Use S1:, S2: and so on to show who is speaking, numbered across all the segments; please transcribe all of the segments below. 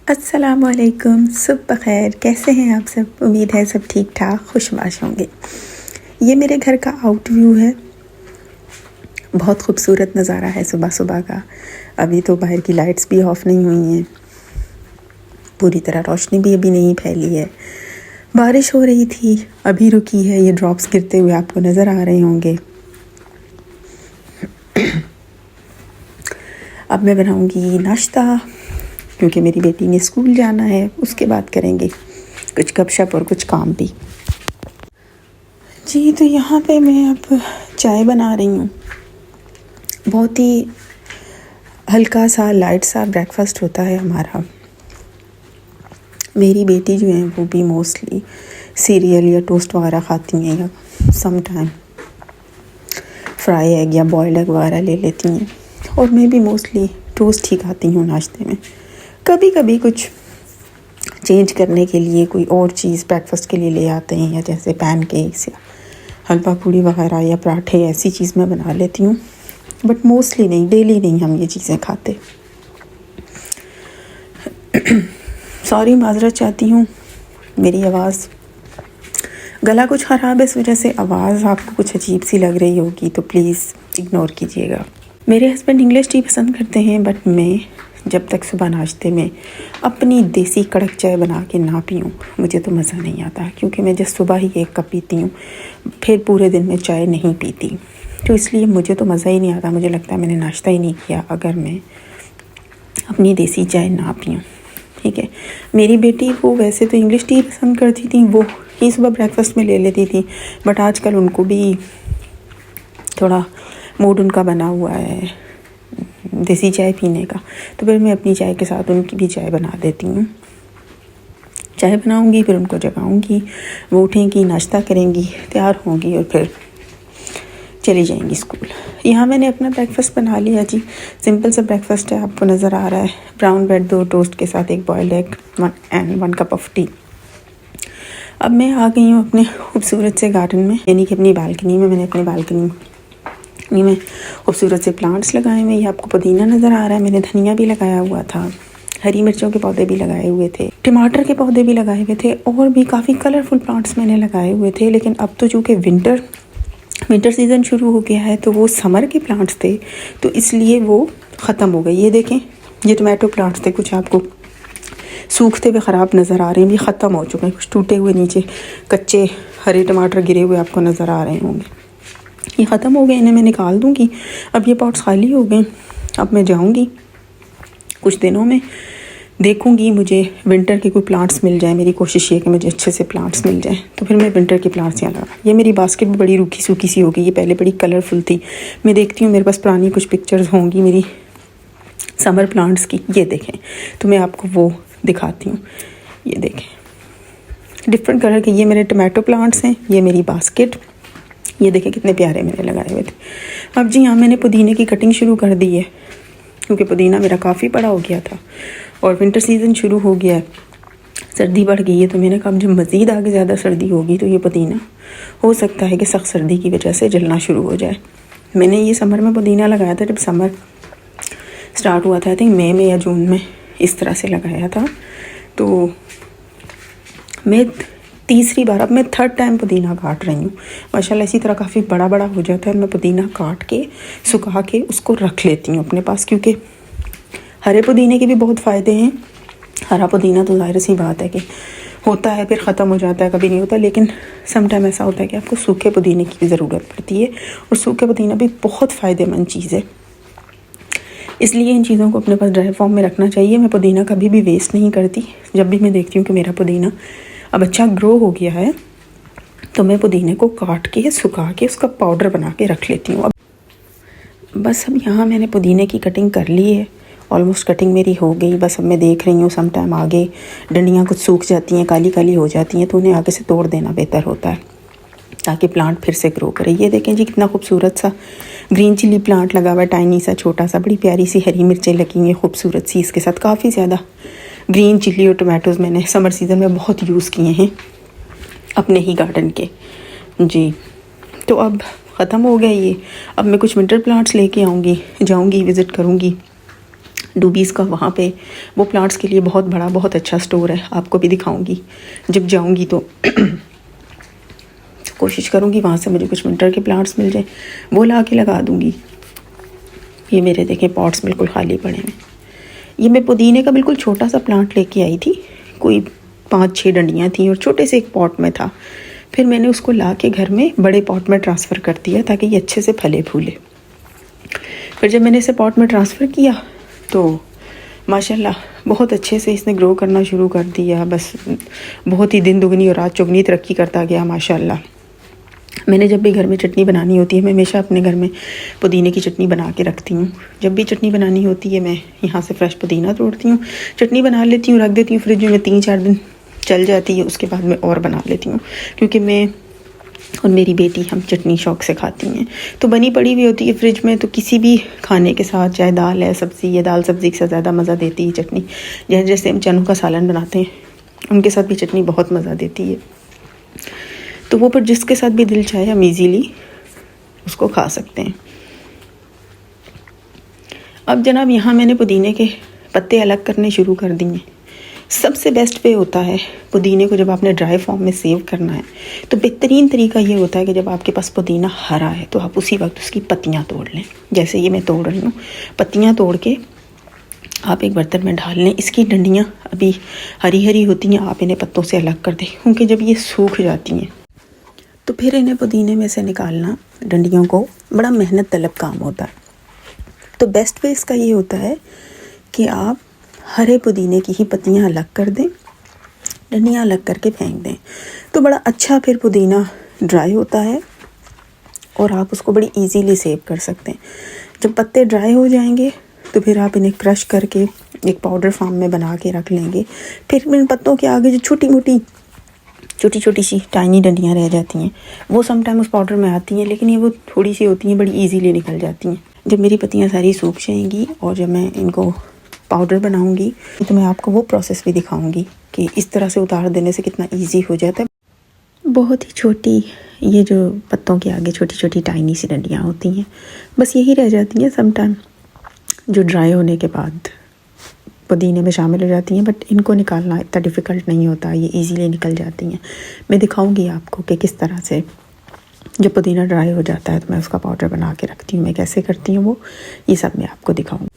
S1: अस्सलामुअलैकुम, सुबह खैर। कैसे हैं आप सब? उम्मीद है सब ठीक ठाक खुशबाश होंगे। ये मेरे घर का आउट व्यू है। बहुत खूबसूरत नज़ारा है सुबह सुबह का। अभी तो बाहर की लाइट्स भी ऑफ़ नहीं हुई हैं, पूरी तरह रोशनी भी अभी नहीं फैली है। बारिश हो रही थी, अभी रुकी है। ये ड्रॉप्स गिरते हुए आपको नज़र आ रहे होंगे। अब मैं बनाऊंगी नाश्ता, क्योंकि मेरी बेटी ने स्कूल जाना है। उसके बाद करेंगे कुछ गपशप और कुछ काम भी। जी, तो यहाँ पे मैं अब चाय बना रही हूँ। बहुत ही हल्का सा लाइट सा ब्रेकफास्ट होता है हमारा। मेरी बेटी जो है वो भी मोस्टली सीरियल या टोस्ट वगैरह खाती हैं, या सम टाइम फ्राई एग या बॉयल एग वगैरह ले लेती हैं। और मैं भी मोस्टली टोस्ट ही खाती हूँ नाश्ते में। कभी कभी कुछ चेंज करने के लिए कोई और चीज़ ब्रेकफास्ट के लिए ले आते हैं, या जैसे पैनकेक्स या हलवा पूड़ी वगैरह या पराठे, ऐसी चीज़ मैं बना लेती हूँ। बट मोस्टली नहीं, डेली नहीं हम ये चीज़ें खाते। सॉरी, माजरत चाहती हूँ, मेरी आवाज़, गला कुछ ख़राब है, इस वजह से आवाज़ आपको कुछ अजीब सी लग रही होगी, तो प्लीज़ इग्नोर कीजिएगा। मेरे हस्बैंड इंग्लिश टी पसंद करते हैं, बट मैं जब तक सुबह नाश्ते में अपनी देसी कड़क चाय बना के ना पीऊँ, मुझे तो मज़ा नहीं आता। क्योंकि मैं जब सुबह ही एक कप पीती हूँ, फिर पूरे दिन में चाय नहीं पीती, तो इसलिए मुझे तो मज़ा ही नहीं आता। मुझे लगता है मैंने नाश्ता ही नहीं किया अगर मैं अपनी देसी चाय ना पीऊँ। ठीक है, मेरी बेटी वो वैसे तो इंग्लिश टी पसंद करती थी, वो ही सुबह ब्रेकफास्ट में ले लेती थी। बट आजकल उनको भी थोड़ा मूड उनका बना हुआ है देसी चाय पीने का, तो फिर मैं अपनी चाय के साथ उनकी भी चाय बना देती हूँ। चाय बनाऊँगी, फिर उनको जगाऊँगी, वो उठेंगी, नाश्ता करेंगी, तैयार होंगी और फिर चली जाएंगी स्कूल। यहाँ मैंने अपना ब्रेकफास्ट बना लिया जी। सिंपल सा ब्रेकफास्ट है, आपको नज़र आ रहा है। ब्राउन ब्रेड, 2 टोस्ट के साथ एक boiled egg and 1 cup of T. अब मैं आ गई हूँ अपने खूबसूरत से गार्डन में, यानी कि अपनी बालकनी में। मैंने अपनी बालकनी में खूबसूरत से प्लांट्स लगाए हुए। ये आपको पुदीना नज़र आ रहा है, मैंने धनिया भी लगाया हुआ था, हरी मिर्चों के पौधे भी लगाए हुए थे, टमाटर के पौधे भी लगाए हुए थे, और भी काफ़ी कलरफुल प्लांट्स मैंने लगाए हुए थे। लेकिन अब तो चूँकि विंटर सीज़न शुरू हो गया है, तो वो समर के प्लांट्स थे, तो इसलिए वो ख़त्म हो गए। ये देखें, ये टमाटो प्लांट्स थे, कुछ आपको सूखते हुए ख़राब नज़र आ रहे हैं, भी ख़त्म हो चुके हैं। कुछ टूटे हुए नीचे कच्चे हरे टमाटर गिरे हुए आपको नज़र आ रहे होंगे। ये ख़त्म हो गए, इन्हें मैं निकाल दूँगी। अब ये पॉट्स खाली हो गए। अब मैं जाऊँगी कुछ दिनों में, देखूँगी मुझे विंटर के कोई प्लांट्स मिल जाए। मेरी कोशिश ये कि मुझे अच्छे से प्लांट्स मिल जाएँ, तो फिर मैं विंटर के प्लांट्स यहाँ लगा। ये मेरी बास्केट भी बड़ी रूखी सूखी सी हो गई, ये पहले बड़ी कलरफुल थी। मैं देखती हूँ मेरे पास पुरानी कुछ पिक्चर्स होंगी मेरी समर प्लांट्स की। ये देखें, तो मैं आपको वो दिखाती हूँ। ये देखें, डिफरेंट कलर के ये मेरे टमाटो प्लांट्स हैं। ये मेरी बास्केट, ये देखें कितने प्यारे मैंने लगाए हुए थे। अब जी हाँ, मैंने पुदीने की कटिंग शुरू कर दी है, क्योंकि पुदीना मेरा काफ़ी बड़ा हो गया था और विंटर सीज़न शुरू हो गया है, सर्दी बढ़ गई है। तो मैंने कहा जब मज़ीद आगे ज़्यादा सर्दी होगी तो ये पुदीना हो सकता है कि सख्त सर्दी की वजह से जलना शुरू हो जाए। मैंने ये समर में पुदीना लगाया था, जब समर स्टार्ट हुआ था, आई थिंक मई में या जून में, इस तरह से लगाया था। तो मैं तीसरी बार, अब मैं 3rd टाइम पुदीना काट रही हूँ। माशाल्लाह इसी तरह काफ़ी बड़ा बड़ा हो जाता है। मैं पुदीना काट के सुखा के उसको रख लेती हूँ अपने पास, क्योंकि हरे पुदीने के भी बहुत फ़ायदे हैं। हरा पुदीना तो ज़ाहिर सी बात है कि होता है फिर ख़त्म हो जाता है, कभी नहीं होता। लेकिन सम टाइम ऐसा होता है कि आपको सूखे पुदीने की भी ज़रूरत पड़ती है, और सूखे पुदीना भी बहुत फ़ायदेमंद चीज़ है। इसलिए इन चीज़ों को अपने पास ड्राई फॉर्म में रखना चाहिए। मैं पुदीना कभी भी वेस्ट नहीं करती। जब भी मैं देखती हूँ कि मेरा पुदीना अब अच्छा ग्रो हो गया है, तो मैं पुदीने को काट के सुखा के उसका पाउडर बना के रख लेती हूँ। अब बस अब यहाँ मैंने पुदीने की कटिंग कर ली है, ऑलमोस्ट कटिंग मेरी हो गई। बस अब मैं देख रही हूँ, सम टाइम आगे डंडियाँ कुछ सूख जाती हैं, काली काली हो जाती हैं, तो उन्हें आगे से तोड़ देना बेहतर होता है, ताकि प्लांट फिर से ग्रो करे। ये देखें जी, कितना खूबसूरत सा ग्रीन चिली प्लांट लगा हुआ है, टाइनी सा, छोटा सा। बड़ी प्यारी सी हरी मिर्चें लगी हैं खूबसूरत सी। इसके साथ काफ़ी ज़्यादा ग्रीन चिली और टमाटोज़ मैंने समर सीज़न में बहुत यूज़ किए हैं अपने ही गार्डन के जी। तो अब ख़त्म हो गया ये। अब मैं कुछ विंटर प्लांट्स लेके जाऊँगी, विज़िट करूँगी डूबीज़ का वहाँ पे वो प्लांट्स के लिए बहुत बड़ा बहुत अच्छा स्टोर है, आपको भी दिखाऊंगी जब जाऊंगी तो कोशिश करूंगी वहाँ से मुझे कुछ विंटर के प्लांट्स मिल जाए, वो ला के लगा दूंगी। ये मेरे देखें पॉट्स बिल्कुल खाली पड़े हैं। ये मैं पुदीने का बिल्कुल छोटा सा प्लांट लेके आई थी, कोई 5-6 डंडियाँ थी और छोटे से एक पॉट में था। फिर मैंने उसको ला के घर में बड़े पॉट में ट्रांसफ़र कर दिया ताकि ये अच्छे से फले फूले। फिर जब मैंने इसे पॉट में ट्रांसफ़र किया तो माशाल्लाह बहुत अच्छे से इसने ग्रो करना शुरू कर दिया। बस बहुत ही दिन दुगनी और रात चौगनी तरक्की करता गया माशाल्लाह। मैंने जब भी घर में चटनी बनानी होती है, मैं हमेशा अपने घर में पुदीने की चटनी बना के रखती हूँ। जब भी चटनी बनानी होती है मैं यहाँ से फ्रेश पुदीना तोड़ती हूँ, चटनी बना लेती हूँ, रख देती हूँ फ्रिज में, 3-4 दिन चल जाती है। उसके बाद मैं और बना लेती हूँ, क्योंकि मैं और मेरी बेटी हम चटनी शौक़ से खाती हैं। तो बनी पड़ी हुई होती है फ्रिज में, तो किसी भी खाने के साथ, चाहे दाल है सब्ज़ी या दाल सब्ज़ी के साथ ज़्यादा मज़ा देती है चटनी। जैसे हम चनों का सालन बनाते हैं, उनके साथ भी चटनी बहुत मज़ा देती है। तो वो पर जिसके साथ भी दिल चाहे हम इजीली उसको खा सकते हैं। अब जनाब यहाँ मैंने पुदीने के पत्ते अलग करने शुरू कर दिए। सबसे बेस्ट वे होता है पुदीने को जब आपने ड्राई फॉर्म में सेव करना है तो बेहतरीन तरीका ये होता है कि जब आपके पास पुदीना हरा है तो आप उसी वक्त उसकी पत्तियाँ तोड़ लें। जैसे ये मैं तोड़ रही हूँ, पत्तियाँ तोड़ के आप एक बर्तन में डाल लें। इसकी डंडियाँ अभी हरी हरी होती हैं, आप इन्हें पत्तों से अलग कर दें, क्योंकि जब ये सूख जाती हैं तो फिर इन्हें पुदीने में से निकालना डंडियों को बड़ा मेहनत तलब काम होता है। तो बेस्ट वे इसका ये होता है कि आप हरे पुदीने की ही पत्तियाँ अलग कर दें, डंडियाँ अलग करके फेंक दें, तो बड़ा अच्छा फिर पुदीना ड्राई होता है और आप उसको बड़ी इजीली सेव कर सकते हैं। जब पत्ते ड्राई हो जाएंगे तो फिर आप इन्हें क्रश करके एक पाउडर फॉर्म में बना के रख लेंगे। फिर इन पत्तों के आगे जो छोटी छोटी सी टाइनी डंडियाँ रह जाती हैं वो समटाइम उस पाउडर में आती हैं, लेकिन ये वो थोड़ी सी होती हैं, बड़ी इजीली निकल जाती हैं। जब मेरी पत्तियाँ सारी सूख जाएंगी और जब मैं इनको पाउडर बनाऊंगी तो मैं आपको वो प्रोसेस भी दिखाऊंगी कि इस तरह से उतार देने से कितना इजी हो जाता है। बहुत ही छोटी ये जो पत्तों के आगे छोटी छोटी टाइनी सी डंडियाँ होती हैं, बस यही रह जाती हैं समटाइम, जो ड्राई होने के बाद पुदीने में शामिल हो जाती हैं। बट इनको निकालना इतना डिफ़िकल्ट नहीं होता, ये इजीली निकल जाती हैं। मैं दिखाऊंगी आपको कि किस तरह से जब पुदीना ड्राई हो जाता है तो मैं उसका पाउडर बना के रखती हूँ। मैं कैसे करती हूँ वो ये सब मैं आपको दिखाऊंगी।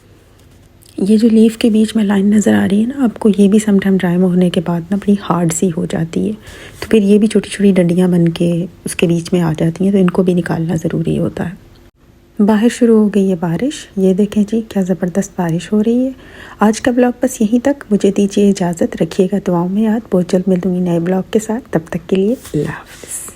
S1: ये जो लीफ के बीच में लाइन नज़र आ रही है ना आपको, ये भी समटाइम ड्राई होने के बाद ना बड़ी हार्ड सी हो जाती है, तो फिर ये भी छोटी छोटी डंडियाँ बन के उसके बीच में आ जाती हैं, तो इनको भी निकालना ज़रूरी होता है। बाहर शुरू हो गई है बारिश, ये देखें जी क्या ज़बरदस्त बारिश हो रही है। आज का ब्लॉग बस यहीं तक, मुझे दीजिए इजाज़त, रखिएगा दुआओं में याद। बहुत जल्द मिलूँगी नए ब्लॉग के साथ, तब तक के लिए अल्लाह हाफ़िज़।